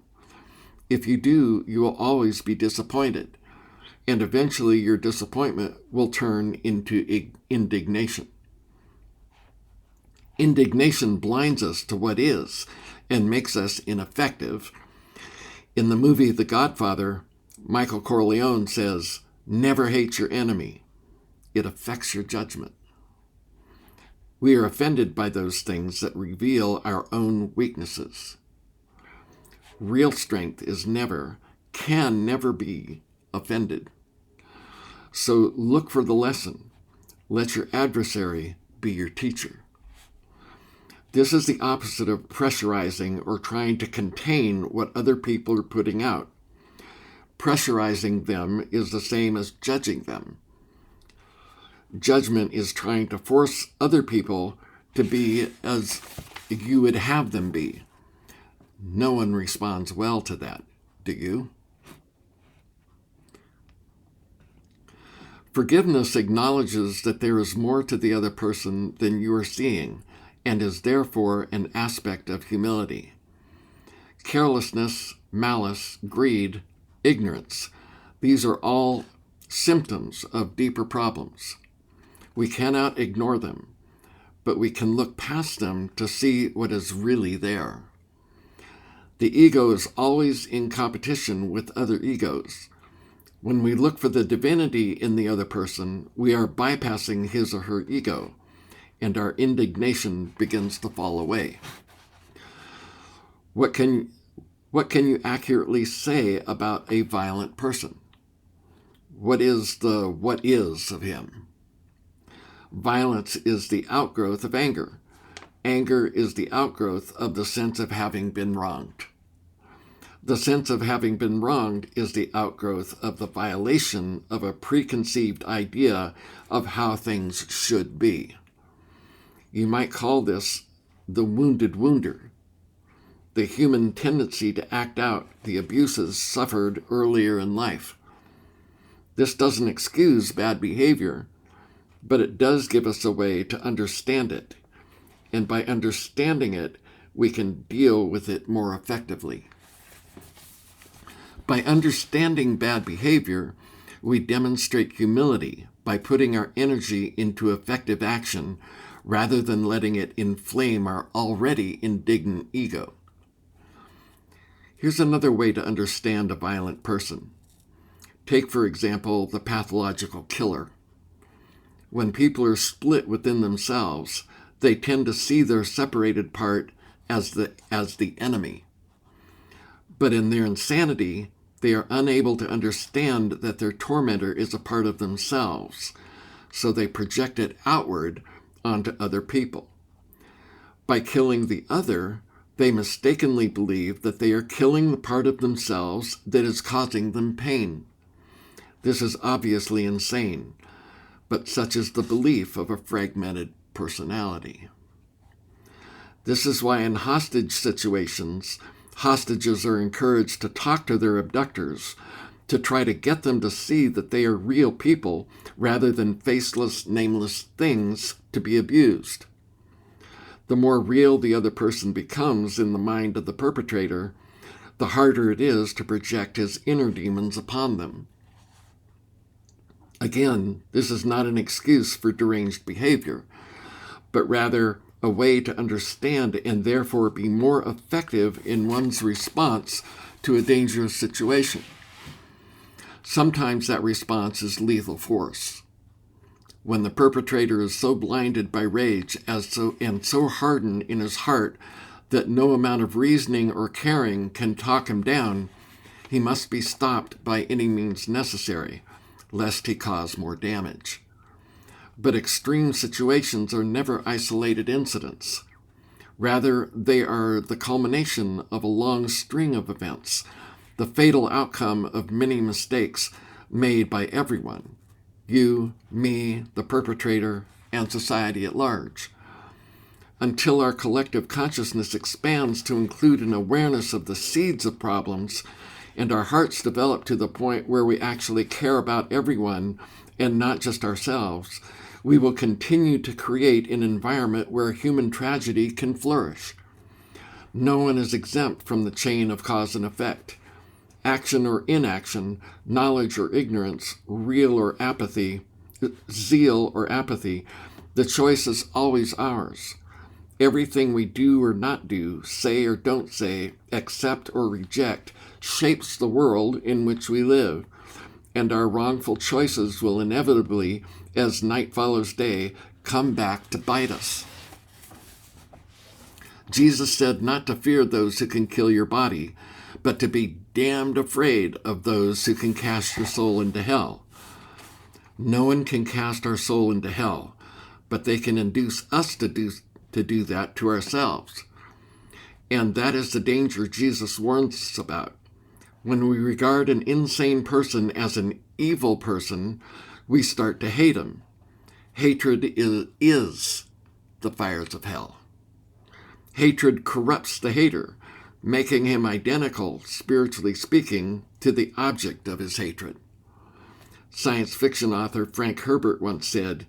If you do, you will always be disappointed, and eventually your disappointment will turn into indignation. Indignation blinds us to what is and makes us ineffective. In the movie The Godfather, Michael Corleone says, "Never hate your enemy. It affects your judgment." We are offended by those things that reveal our own weaknesses. Real strength can never be offended. So look for the lesson. Let your adversary be your teacher. This is the opposite of pressurizing or trying to contain what other people are putting out. Pressurizing them is the same as judging them. Judgment is trying to force other people to be as you would have them be. No one responds well to that, do you? Forgiveness acknowledges that there is more to the other person than you are seeing, and is therefore an aspect of humility. Carelessness, malice, greed, ignorance, these are all symptoms of deeper problems. We cannot ignore them, but we can look past them to see what is really there. The ego is always in competition with other egos. When we look for the divinity in the other person, we are bypassing his or her ego, and our indignation begins to fall away. What can you accurately say about a violent person? What is the what is of him? Violence is the outgrowth of anger. Anger is the outgrowth of the sense of having been wronged. The sense of having been wronged is the outgrowth of the violation of a preconceived idea of how things should be. You might call this the wounded wounder, the human tendency to act out the abuses suffered earlier in life. This doesn't excuse bad behavior, but it does give us a way to understand it, and by understanding it, we can deal with it more effectively. By understanding bad behavior, we demonstrate humility by putting our energy into effective action rather than letting it inflame our already indignant ego. Here's another way to understand a violent person. Take, for example, the pathological killer. When people are split within themselves, they tend to see their separated part as the enemy. But in their insanity, they are unable to understand that their tormentor is a part of themselves, so they project it outward onto other people. By killing the other, they mistakenly believe that they are killing the part of themselves that is causing them pain. This is obviously insane, but such is the belief of a fragmented personality. This is why in hostage situations, hostages are encouraged to talk to their abductors to try to get them to see that they are real people rather than faceless, nameless things to be abused. The more real the other person becomes in the mind of the perpetrator, the harder it is to project his inner demons upon them. Again, this is not an excuse for deranged behavior, but rather a way to understand and therefore be more effective in one's response to a dangerous situation. Sometimes that response is lethal force. When the perpetrator is so blinded by rage and so hardened in his heart that no amount of reasoning or caring can talk him down, he must be stopped by any means necessary, lest he cause more damage. But extreme situations are never isolated incidents. Rather, they are the culmination of a long string of events, the fatal outcome of many mistakes made by everyone, you, me, the perpetrator, and society at large. Until our collective consciousness expands to include an awareness of the seeds of problems, and our hearts develop to the point where we actually care about everyone and not just ourselves, we will continue to create an environment where human tragedy can flourish. No one is exempt from the chain of cause and effect. action or inaction, knowledge or ignorance, real or apathy, zeal or apathy, the choice is always ours. Everything we do or not do, say or don't say, accept or reject, shapes the world in which we live, and our wrongful choices will inevitably, as night follows day, come back to bite us. Jesus said not to fear those who can kill your body, but to be damned afraid of those who can cast your soul into hell. No one can cast our soul into hell, but they can induce us to do that to ourselves. And that is the danger Jesus warns us about. When we regard an insane person as an evil person, we start to hate him. Hatred is the fires of hell. Hatred corrupts the hater, making him identical, spiritually speaking, to the object of his hatred. Science fiction author Frank Herbert once said,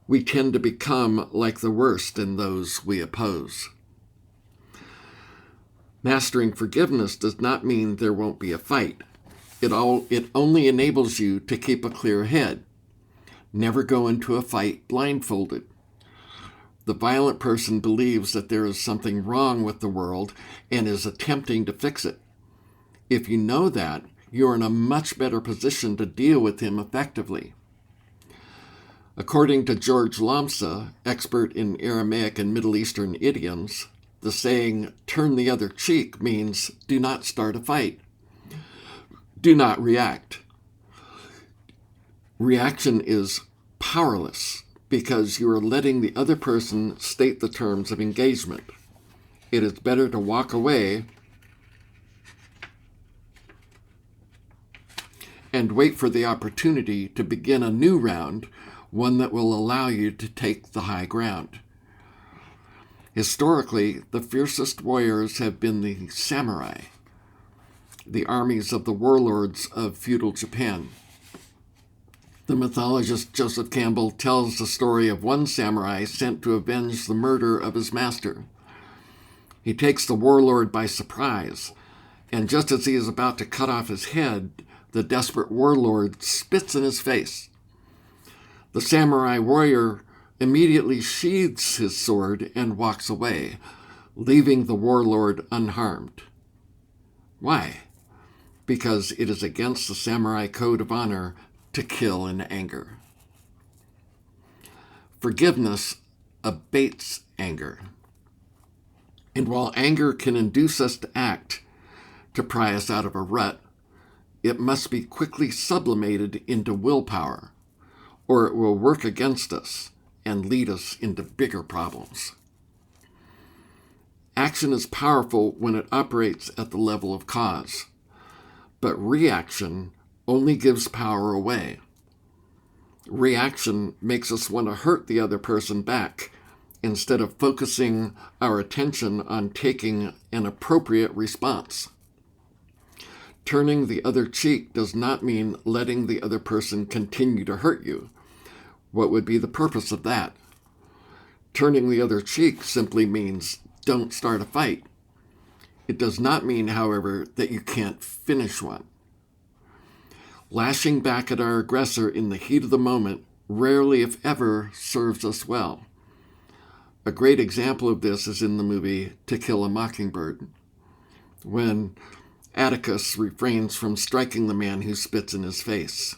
"We tend to become like the worst in those we oppose." Mastering forgiveness does not mean there won't be a fight. It only enables you to keep a clear head. Never go into a fight blindfolded. The violent person believes that there is something wrong with the world and is attempting to fix it. If you know that, you're in a much better position to deal with him effectively. According to George Lomsa, expert in Aramaic and Middle Eastern idioms, the saying, "turn the other cheek," means do not start a fight. Do not react. Reaction is powerless because you are letting the other person state the terms of engagement. It is better to walk away and wait for the opportunity to begin a new round, one that will allow you to take the high ground. Historically, the fiercest warriors have been the samurai, the armies of the warlords of feudal Japan. The mythologist Joseph Campbell tells the story of one samurai sent to avenge the murder of his master. He takes the warlord by surprise, and just as he is about to cut off his head, the desperate warlord spits in his face. The samurai warrior immediately sheathes his sword and walks away, leaving the warlord unharmed. Why? Because it is against the samurai code of honor to kill in anger. Forgiveness abates anger. And while anger can induce us to act, to pry us out of a rut, it must be quickly sublimated into willpower, or it will work against us and lead us into bigger problems. Action is powerful when it operates at the level of cause, but reaction only gives power away. Reaction makes us want to hurt the other person back instead of focusing our attention on taking an appropriate response. Turning the other cheek does not mean letting the other person continue to hurt you. What would be the purpose of that? Turning the other cheek simply means don't start a fight. It does not mean, however, that you can't finish one. Lashing back at our aggressor in the heat of the moment rarely, if ever, serves us well. A great example of this is in the movie To Kill a Mockingbird, when Atticus refrains from striking the man who spits in his face.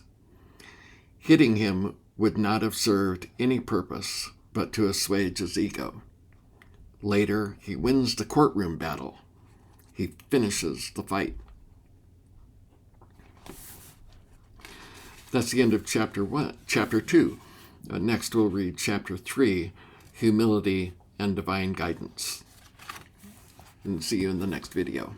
Hitting him would not have served any purpose but to assuage his ego. Later, he wins the courtroom battle. He finishes the fight. That's the end of chapter 2. Next we'll read chapter 3, Humility and Divine Guidance. And see you in the next video.